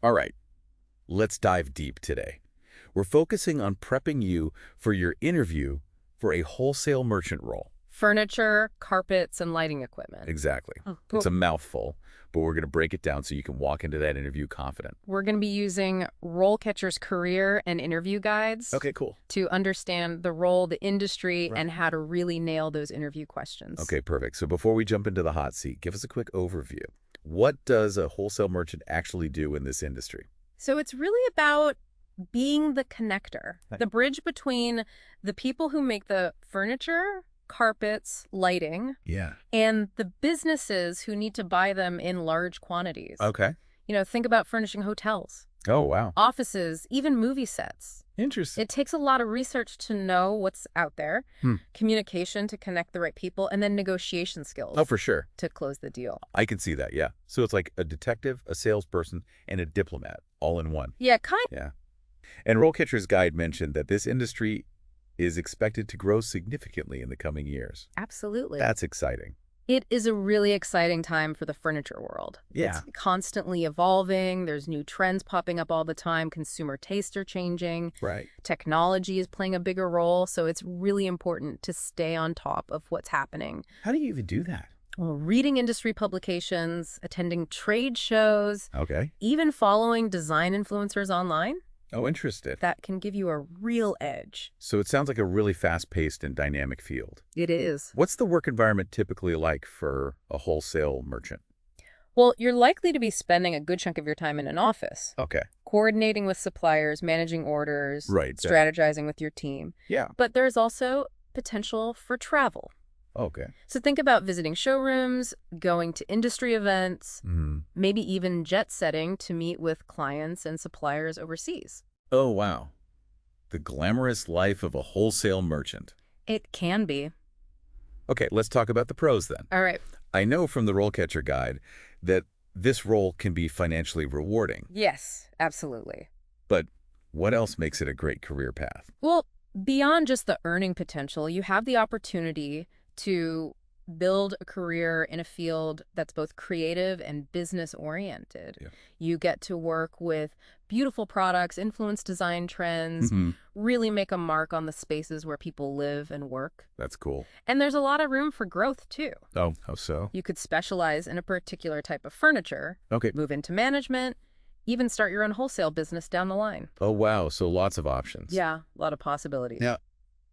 All right, let's dive deep today. We're focusing on prepping you for your interview for a wholesale merchant role. Furniture, carpets, and lighting equipment. Exactly. Oh, It's cool. a mouthful, but we're going to break it down so you can walk into that interview confident. We're going to be using RoleCatcher's career and interview guides Okay, cool. to understand the role, the industry, Right. and how to really nail those interview questions. Okay, perfect. So before we jump into the hot seat, give us a quick overview. What does a wholesale merchant actually do in this industry? So it's really about being the connector, Right. the bridge between the people who make the furniture, carpets, lighting, Yeah. and the businesses who need to buy them in large quantities. Okay. Think about furnishing hotels, Oh, wow. offices, even movie sets. Interesting. It takes a lot of research to know what's out there, communication to connect the right people, and then negotiation skills Oh, for sure. to close the deal. I can see that, yeah. So it's like a detective, a salesperson, and a diplomat all in one. Yeah, kind Yeah. And RoleCatcher's guide mentioned that this industry is expected to grow significantly in the coming years. Absolutely. That's exciting. It is a really exciting time for the furniture world. Yeah. It's constantly evolving. There's new trends popping up all the time. Consumer tastes are changing. Right. Technology is playing a bigger role. So it's really important to stay on top of what's happening. How do you even do that? Well, reading industry publications, attending trade shows, Okay. even following design influencers online, Oh, interesting. that can give you a real edge. So it sounds like a really fast-paced and dynamic field. It is. What's the work environment typically like for a wholesale merchant? Well, you're likely to be spending a good chunk of your time in an office, Okay. coordinating with suppliers, managing orders, Right. strategizing with your team. Yeah. But there's also potential for travel. Okay. So think about visiting showrooms, going to industry events, maybe even jet setting to meet with clients and suppliers overseas. Oh, wow. The glamorous life of a wholesale merchant. It can be. Okay, let's talk about the pros then. All right. I know from the RoleCatcher guide that this role can be financially rewarding, Yes, absolutely. but what else makes it a great career path? Well, beyond just the earning potential, you have the opportunity to build a career in a field that's both creative and business-oriented. Yeah. You get to work with beautiful products, influence design trends, really make a mark on the spaces where people live and work. That's cool. And there's a lot of room for growth, too. Oh, how so? You could specialize in a particular type of furniture, Okay. move into management, even start your own wholesale business down the line. Oh, wow. So lots of options. Yeah, a lot of possibilities. Now,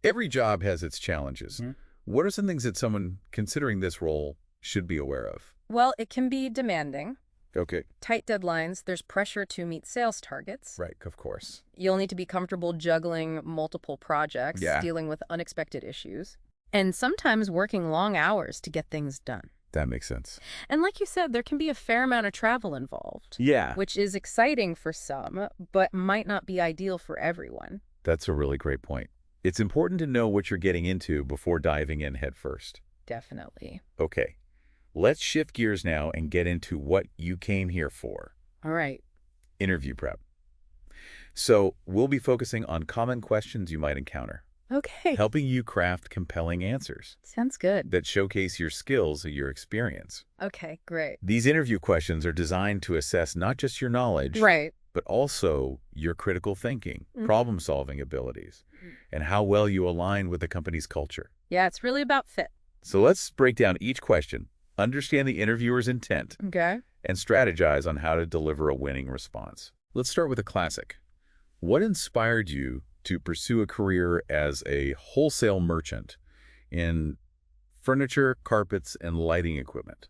every job has its challenges. What are some things that someone considering this role should be aware of? Well, it can be demanding. Okay. Tight deadlines, there's pressure to meet sales targets. Right, of course. You'll need to be comfortable juggling multiple projects, Yeah. dealing with unexpected issues, and sometimes working long hours to get things done. That makes sense. And like you said, there can be a fair amount of travel involved, Yeah. which is exciting for some, but might not be ideal for everyone. That's a really great point. It's important to know what you're getting into before diving in head first. Definitely. Okay. Let's shift gears now and get into what you came here for. All right. Interview prep. So we'll be focusing on common questions you might encounter, Okay. helping you craft compelling answers Sounds good. that showcase your skills and your experience. Okay, great. These interview questions are designed to assess not just your knowledge, Right. but also your critical thinking, Mhm. problem-solving abilities, and how well you align with the company's culture. Yeah, it's really about fit. So let's break down each question, understand the interviewer's intent, Okay. and strategize on how to deliver a winning response. Let's start with a classic. What inspired you to pursue a career as a wholesale merchant in furniture, carpets, and lighting equipment?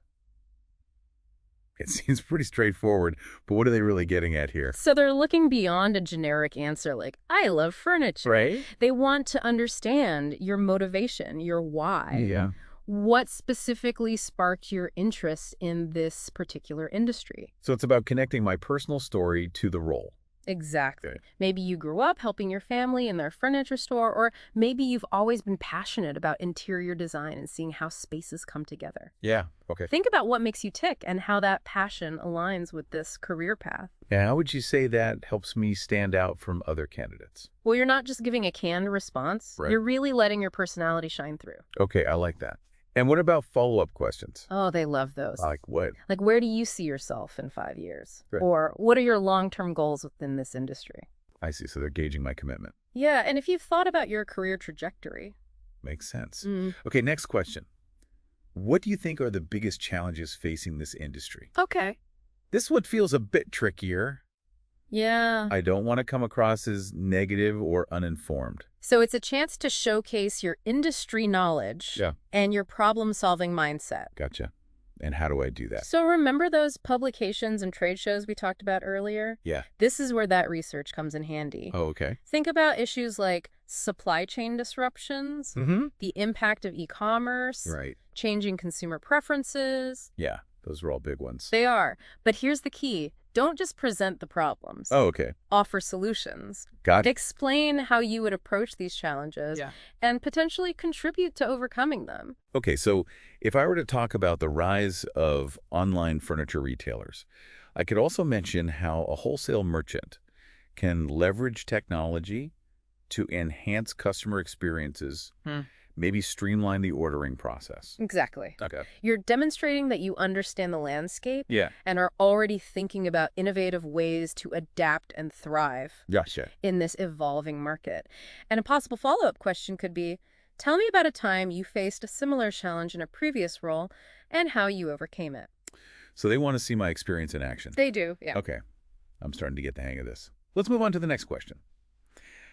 It seems pretty straightforward, but what are they really getting at here? So they're looking beyond a generic answer like, I love furniture. Right? They want to understand your motivation, your why. Yeah. What specifically sparked your interest in this particular industry? So it's about connecting my personal story to the role. Exactly. Okay. Maybe you grew up helping your family in their furniture store, or maybe you've always been passionate about interior design and seeing how spaces come together. Yeah. Okay. Think about what makes you tick and how that passion aligns with this career path. And how would you say that helps me stand out from other candidates? Well, you're not just giving a canned response. Right. You're really letting your personality shine through. Okay, I like that. And what about follow-up questions? Oh, they love those. Like what? Like, where do you see yourself in 5 years? Right. Or what are your long-term goals within this industry? I see. So they're gauging my commitment. Yeah, and if you've thought about your career trajectory. Makes sense. Mm. Okay, next question. What do you think are the biggest challenges facing this industry? Okay. This one feels a bit trickier. Yeah. I don't want to come across as negative or uninformed. So it's a chance to showcase your industry knowledge Yeah. and your problem-solving mindset. Gotcha. And how do I do that? So remember those publications and trade shows we talked about earlier? Yeah. This is where that research comes in handy. Oh, okay. Think about issues like supply chain disruptions, Mm-hmm. the impact of e-commerce, Right. changing consumer preferences. Yeah, those are all big ones. They are. But here's the key. Don't just present the problems. Oh, okay. Offer solutions. Got it. Explain how you would approach these challenges and potentially contribute to overcoming them. Okay, so if I were to talk about the rise of online furniture retailers, I could also mention how a wholesale merchant can leverage technology to enhance customer experiences, maybe streamline the ordering process. Exactly. Okay. You're demonstrating that you understand the landscape Yeah. and are already thinking about innovative ways to adapt and thrive Gotcha. in this evolving market. And a possible follow-up question could be, tell me about a time you faced a similar challenge in a previous role and how you overcame it. So they want to see my experience in action. They do, yeah. Okay. I'm starting to get the hang of this. Let's move on to the next question.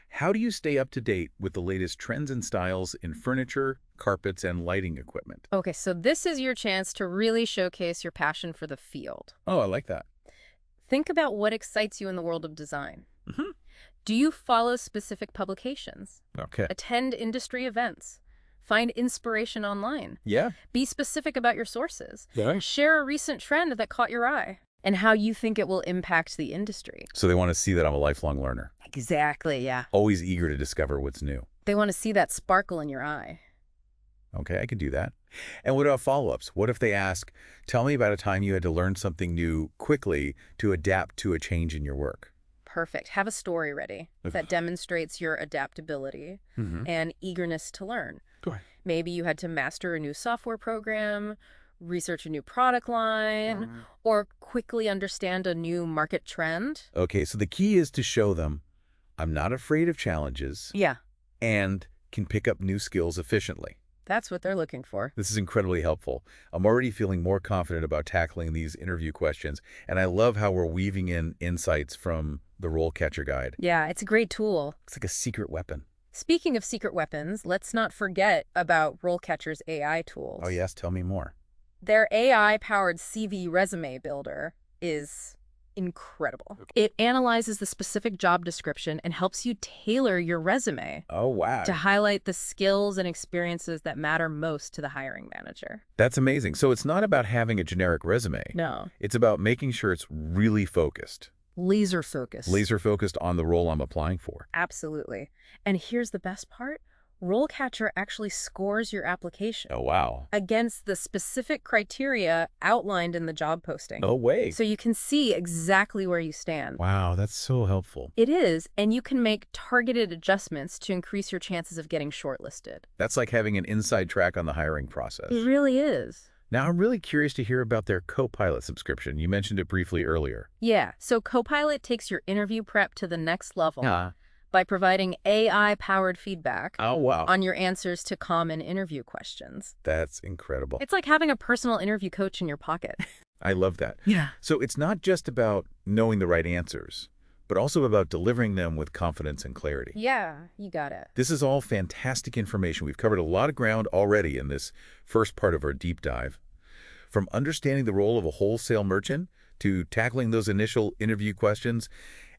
How do you stay up to date with the latest trends and styles in furniture, carpets, and lighting equipment? Okay, so this is your chance to really showcase your passion for the field. Oh, I like that. Think about what excites you in the world of design. Mm-hmm. Do you follow specific publications? Okay. Attend industry events? Find inspiration online? Yeah. Be specific about your sources. Yeah. Share a recent trend that caught your eye and how you think it will impact the industry. So they want to see that I'm a lifelong learner, Exactly, yeah. always eager to discover what's new. They want to see that sparkle in your eye. Okay, I can do that. And what about follow-ups? What if they ask, tell me about a time you had to learn something new quickly to adapt to a change in your work? Perfect. Have a story ready that demonstrates your adaptability Mm-hmm. and eagerness to learn. Go ahead. Maybe you had to master a new software program, research a new product line, or quickly understand a new market trend. Okay, so the key is to show them I'm not afraid of challenges Yeah, and can pick up new skills efficiently. that's what they're looking for. This is incredibly helpful. I'm already feeling more confident about tackling these interview questions, and I love how we're weaving in insights from the RoleCatcher guide. Yeah, it's a great tool. It's like a secret weapon. Speaking of secret weapons, let's not forget about RoleCatcher's AI tools. Oh, yes, tell me more. Their AI-powered CV resume builder is incredible. It analyzes the specific job description and helps you tailor your resume Oh, wow. to highlight the skills and experiences that matter most to the hiring manager. That's amazing. So it's not about having a generic resume. No. It's about making sure it's really focused. Laser focus. Laser focused on the role I'm applying for. Absolutely. And here's the best part. RoleCatcher actually scores your application Oh, wow. against the specific criteria outlined in the job posting. No way. So you can see exactly where you stand. Wow, that's so helpful. It is, and you can make targeted adjustments to increase your chances of getting shortlisted. That's like having an inside track on the hiring process. It really is. Now, I'm really curious to hear about their Copilot subscription. You mentioned it briefly earlier. Yeah, so Copilot takes your interview prep to the next level by providing AI-powered feedback Oh, wow. on your answers to common interview questions. That's incredible. It's like having a personal interview coach in your pocket. I love that. Yeah. So it's not just about knowing the right answers, but also about delivering them with confidence and clarity. Yeah, you got it. This is all fantastic information. We've covered a lot of ground already in this first part of our deep dive. From understanding the role of a wholesale merchant to tackling those initial interview questions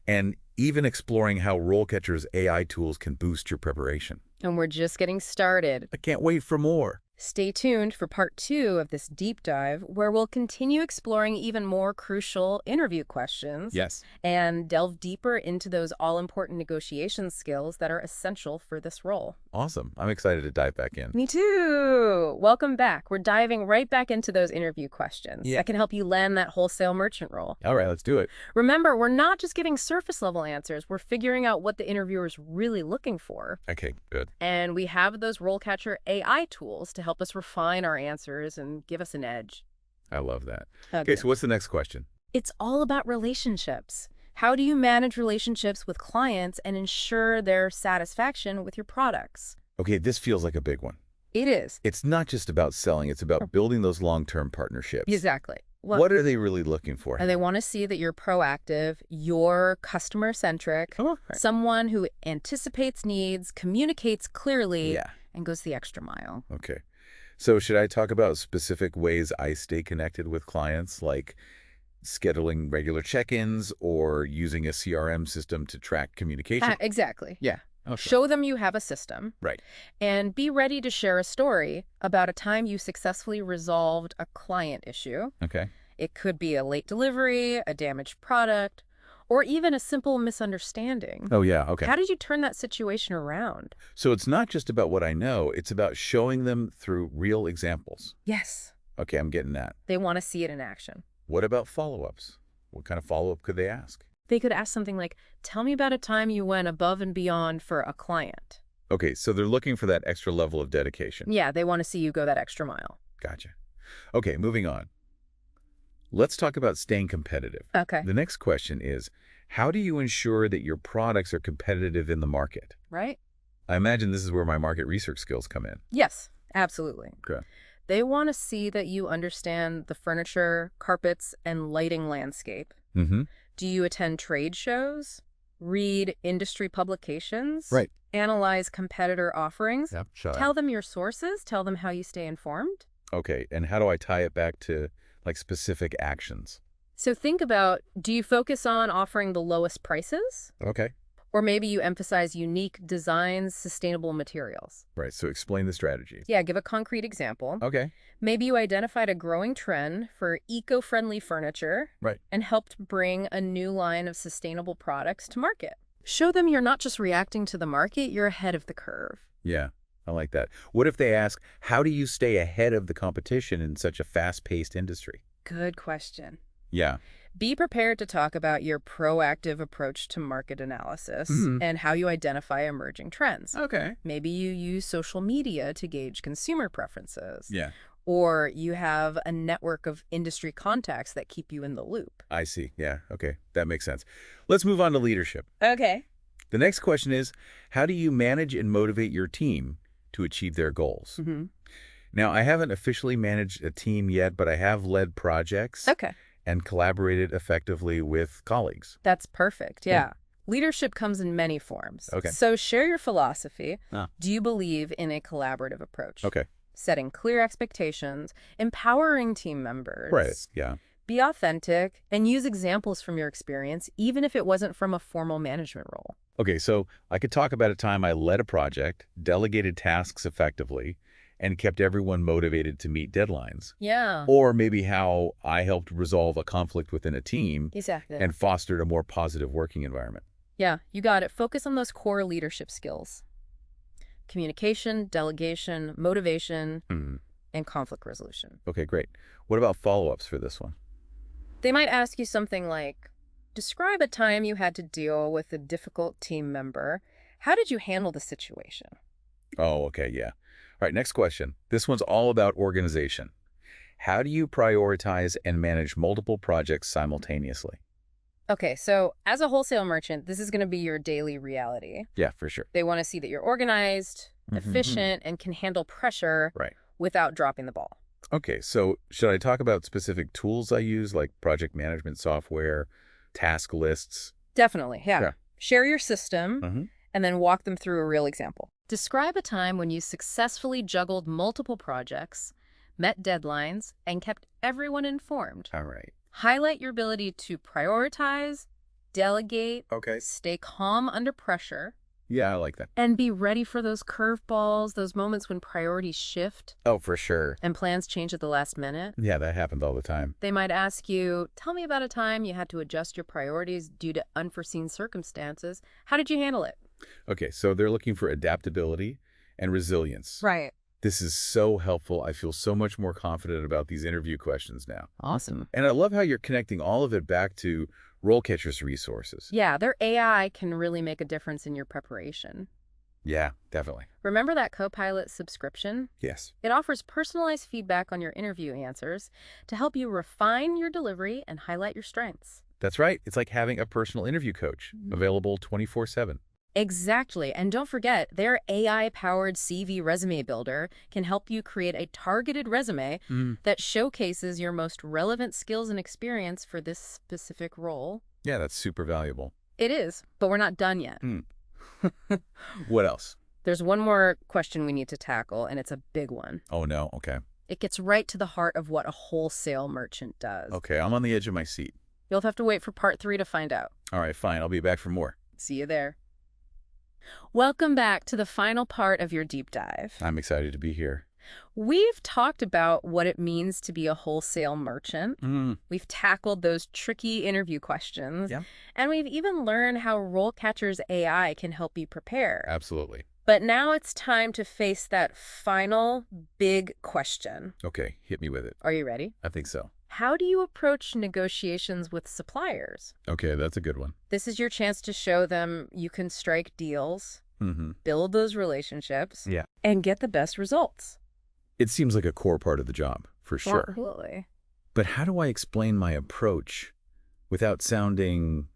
and even exploring how RoleCatcher's AI tools can boost your preparation. And we're just getting started. I can't wait for more. Stay tuned for part 2 of this deep dive, where we'll continue exploring even more crucial interview questions. Yes. And delve deeper into those all-important negotiation skills that are essential for this role. Awesome. I'm excited to dive back in. Me too. Welcome back. We're diving right back into those interview questions that can help you land that wholesale merchant role. All right, let's do it. Remember, we're not just giving surface-level answers. We're figuring out what the interviewer's really looking for. Okay, good. And we have those RoleCatcher AI tools to help us refine our answers and give us an edge. I love that. Oh, Okay, good. so what's the next question? It's all about relationships. How do you manage relationships with clients and ensure their satisfaction with your products? Okay, this feels like a big one. It is. It's not just about selling, it's about building those long-term partnerships. Exactly. Well, What are they really looking for? and they want to see that you're proactive, you're customer-centric, Oh, right. someone who anticipates needs, communicates clearly, Yeah. and goes the extra mile. Okay. So should I talk about specific ways I stay connected with clients, like scheduling regular check-ins or using a CRM system to track communication? Exactly. Yeah. Okay. Show them you have a system. Right. And be ready to share a story about a time you successfully resolved a client issue. Okay. It could be a late delivery, a damaged product, or even a simple misunderstanding. Oh, yeah. Okay. How did you turn that situation around? So it's not just about what I know, it's about showing them through real examples. Yes. Okay, I'm getting that. They want to see it in action. What about follow-ups? What kind of follow-up could they ask? They could ask something like, tell me about a time you went above and beyond for a client. Okay, so they're looking for that extra level of dedication. Yeah, they want to see you go that extra mile. Gotcha. Okay, moving on. Let's talk about staying competitive. Okay. The next question is, how do you ensure that your products are competitive in the market? Right? I imagine this is where my market research skills come in. Yes, absolutely. Okay. They want to see that you understand the furniture, carpets, and lighting landscape. Mm-hmm. Do you attend trade shows? Read industry publications? Right. Analyze competitor offerings? Yep. Tell them your sources? Tell them how you stay informed? Okay, and how do I tie it back to like specific actions? So think about, do you focus on offering the lowest prices? Okay. Or maybe you emphasize unique designs, sustainable materials. Right, so explain the strategy. Yeah, give a concrete example. Okay. Maybe you identified a growing trend for eco-friendly furniture Right. and helped bring a new line of sustainable products to market. Show them you're not just reacting to the market, you're ahead of the curve. Yeah, I like that. What if they ask, how do you stay ahead of the competition in such a fast-paced industry? Good question. Yeah. Be prepared to talk about your proactive approach to market analysis and how you identify emerging trends. Okay. Maybe you use social media to gauge consumer preferences. Yeah. Or you have a network of industry contacts that keep you in the loop. I see. Yeah. Okay. That makes sense. Let's move on to leadership. Okay. The next question is, how do you manage and motivate your team to achieve their goals? Now, I haven't officially managed a team yet, but I have led projects Okay. and collaborated effectively with colleagues. That's perfect. Yeah. Leadership comes in many forms. Okay. So share your philosophy. Ah. Do you believe in a collaborative approach? Okay. Setting clear expectations, empowering team members. Right. Yeah. Be authentic and use examples from your experience, even if it wasn't from a formal management role. Okay, so I could talk about a time I led a project, delegated tasks effectively, and kept everyone motivated to meet deadlines. Yeah. Or maybe how I helped resolve a conflict within a team Exactly. and fostered a more positive working environment. Yeah, you got it. Focus on those core leadership skills. Communication, delegation, motivation, and conflict resolution. Okay, great. What about follow-ups for this one? They might ask you something like, describe a time you had to deal with a difficult team member. How did you handle the situation? Oh, okay, yeah. All right, next question. This one's all about organization. How do you prioritize and manage multiple projects simultaneously? Okay, so as a wholesale merchant, this is going to be your daily reality. Yeah, for sure. They want to see that you're organized, efficient, and can handle pressure Right. without dropping the ball. Okay, so should I talk about specific tools I use, like project management software, task lists? Definitely, yeah. Yeah. Share your system and then walk them through a real example. Describe a time when you successfully juggled multiple projects, met deadlines, and kept everyone informed. All right. Highlight your ability to prioritize, delegate, Okay. stay calm under pressure, Yeah, I like that. and be ready for those curveballs, those moments when priorities shift Oh, for sure. and plans change at the last minute. Yeah, that happens all the time. They might ask you, tell me about a time you had to adjust your priorities due to unforeseen circumstances. How did you handle it? Okay, so they're looking for adaptability and resilience. Right. This is so helpful. I feel so much more confident about these interview questions now. Awesome. And I love how you're connecting all of it back to RoleCatcher's resources. Yeah, their AI can really make a difference in your preparation. Yeah, definitely. Remember that Copilot subscription? Yes. It offers personalized feedback on your interview answers to help you refine your delivery and highlight your strengths. That's right. It's like having a personal interview coach, available 24/7. Exactly. And don't forget, their AI-powered CV resume builder can help you create a targeted resume that showcases your most relevant skills and experience for this specific role. Yeah, that's super valuable. It is, but we're not done yet. What else? There's one more question we need to tackle, and it's a big one. Oh, no. Okay. It gets right to the heart of what a wholesale merchant does. Okay, I'm on the edge of my seat. You'll have to wait for part 3 to find out. All right, fine. I'll be back for more. See you there. Welcome back to the final part of your deep dive. I'm excited to be here. We've talked about what it means to be a wholesale merchant. We've tackled those tricky interview questions. Yeah. And we've even learned how RoleCatcher's AI can help you prepare. Absolutely. But now it's time to face that final big question. Okay, hit me with it. Are you ready? I think so. How do you approach negotiations with suppliers? Okay, that's a good one. This is your chance to show them you can strike deals, build those relationships, Yeah. and get the best results. It seems like a core part of the job, for sure. Absolutely. But how do I explain my approach without sounding,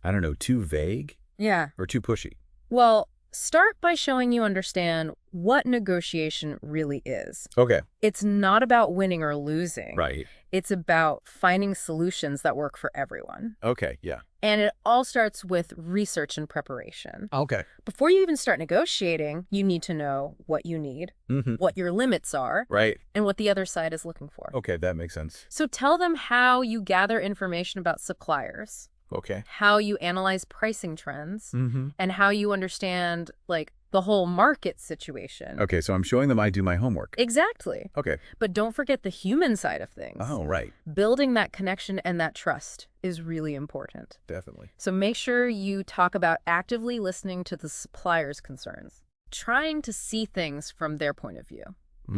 I don't know, too vague Yeah. or too pushy? Well, start by showing you understand what negotiation really is. Okay. It's not about winning or losing. Right. It's about finding solutions that work for everyone. Okay, yeah. And it all starts with research and preparation. Okay. Before you even start negotiating, you need to know what you need, what your limits are, Right. and what the other side is looking for. Okay, that makes sense. So tell them how you gather information about suppliers, Okay. how you analyze pricing trends, Mm-hmm. and how you understand, like, the whole market situation. Okay, so I'm showing them I do my homework. Exactly. Okay. But don't forget the human side of things. Oh, right. Building that connection and that trust is really important. Definitely. So make sure you talk about actively listening to the supplier's concerns, trying to see things from their point of view,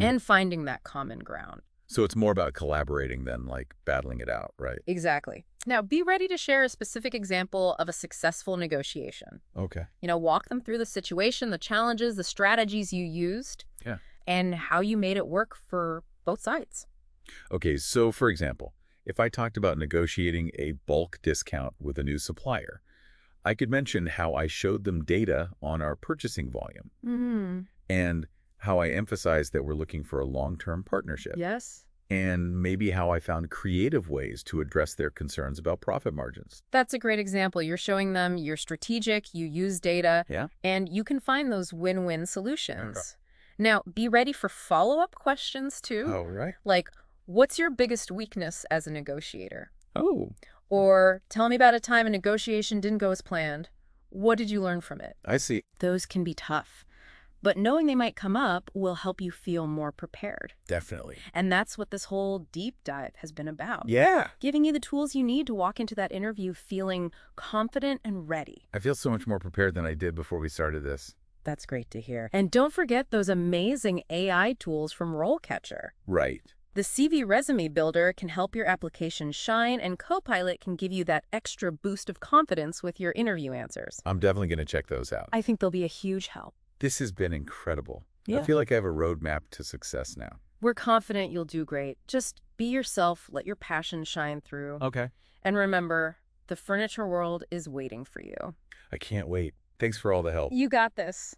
and finding that common ground. So it's more about collaborating than like battling it out, right? Exactly. Now, be ready to share a specific example of a successful negotiation. Okay. Walk them through the situation, the challenges, the strategies you used, Yeah. and how you made it work for both sides. Okay, so for example, if I talked about negotiating a bulk discount with a new supplier, I could mention how I showed them data on our purchasing volume and how I emphasized that we're looking for a long-term partnership. Yes. And maybe how I found creative ways to address their concerns about profit margins. That's a great example. You're showing them you're strategic, you use data, Yeah. and you can find those win-win solutions. Now, be ready for follow-up questions, too. Oh, right. Like, what's your biggest weakness as a negotiator? Oh, Or, tell me about a time a negotiation didn't go as planned. What did you learn from it? I see. Those can be tough. But knowing they might come up will help you feel more prepared. Definitely. And that's what this whole deep dive has been about. Yeah. Giving you the tools you need to walk into that interview feeling confident and ready. I feel so much more prepared than I did before we started this. That's great to hear. And don't forget those amazing AI tools from RoleCatcher. Right. The CV resume builder can help your application shine, and Copilot can give you that extra boost of confidence with your interview answers. I'm definitely going to check those out. I think they'll be a huge help. This has been incredible. Yeah. I feel like I have a roadmap to success now. We're confident you'll do great. Just be yourself, let your passion shine through. Okay. And remember, the furniture world is waiting for you. I can't wait. Thanks for all the help. You got this.